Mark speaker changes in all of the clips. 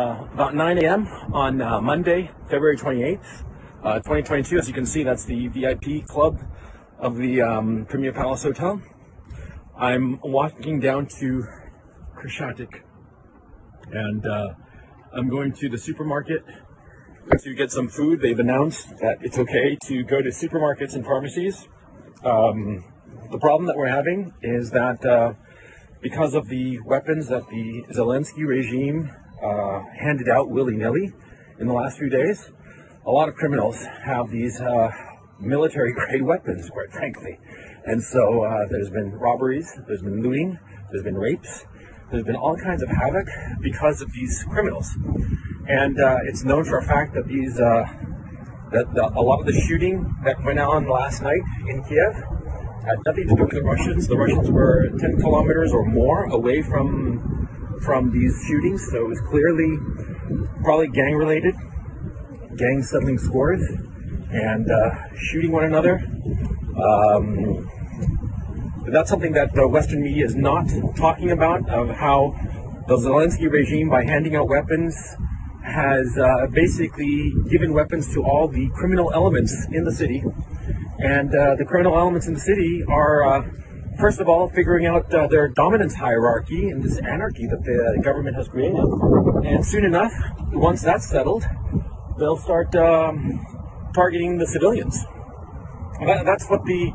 Speaker 1: About 9 a.m. on Monday, February 28th, 2022. As you can see, that's the VIP club of the Premier Palace Hotel. I'm walking down to Krashatik, and I'm going to the supermarket to get some food. They've announced that it's okay to go to supermarkets and pharmacies. The problem that we're having is that because of the weapons that the Zelensky regime handed out willy-nilly in the last few days, a lot of criminals have these military-grade weapons, quite frankly. And so there's been robberies, there's been looting, there's been rapes, there's been all kinds of havoc because of these criminals. And it's known for a fact that these a lot of the shooting that went on last night in Kiev had nothing to do with the Russians. The Russians were 10 kilometers or more away from these shootings, so it was clearly probably gang-related, gangs settling scores and shooting one another. But that's something that the Western media is not talking about, of how the Zelensky regime, by handing out weapons, has basically given weapons to all the criminal elements in the city. And the criminal elements in the city are, first of all, figuring out their dominance hierarchy and this anarchy that the government has created. And soon enough, once that's settled, they'll start targeting the civilians. That's what the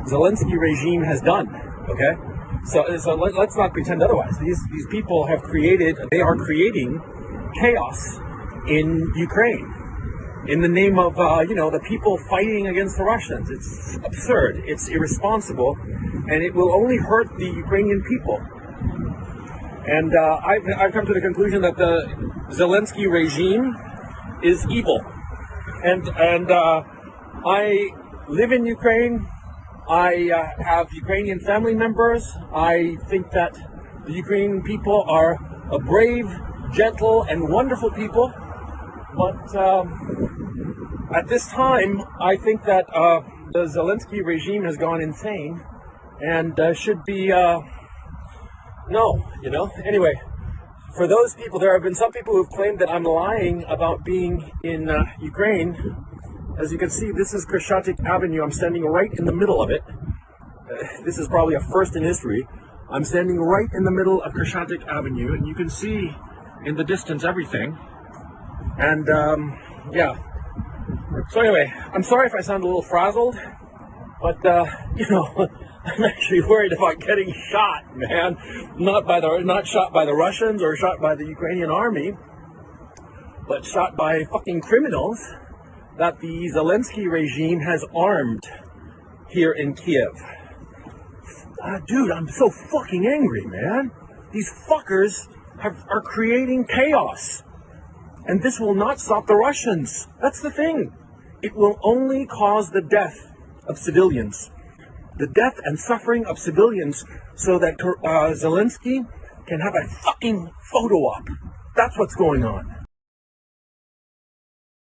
Speaker 1: Zelensky regime has done, okay? So let's not pretend otherwise. These people have they are creating chaos in Ukraine in the name of, the people fighting against the Russians. It's absurd, it's irresponsible, and it will only hurt the Ukrainian people. And I've come to the conclusion that the Zelensky regime is evil. And I live in Ukraine. I have Ukrainian family members. I think that the Ukrainian people are a brave, gentle, and wonderful people. But at this time, I think that the Zelensky regime has gone insane and should be, Anyway, for those people, there have been some people who've claimed that I'm lying about being in Ukraine. As you can see, this is Krashatik Avenue. I'm standing right in the middle of it. This is probably a first in history. I'm standing right in the middle of Krashatik Avenue, and you can see in the distance everything. And yeah. So anyway, I'm sorry if I sound a little frazzled, but I'm actually worried about getting shot, man. Not shot by the Russians or shot by the Ukrainian army, but shot by fucking criminals that the Zelensky regime has armed here in Kiev. Dude, I'm so fucking angry, man. These fuckers are creating chaos. And this will not stop the Russians. That's the thing. It will only cause the death of civilians. The death and suffering of civilians, so that Zelensky can have a fucking photo op. That's what's going on.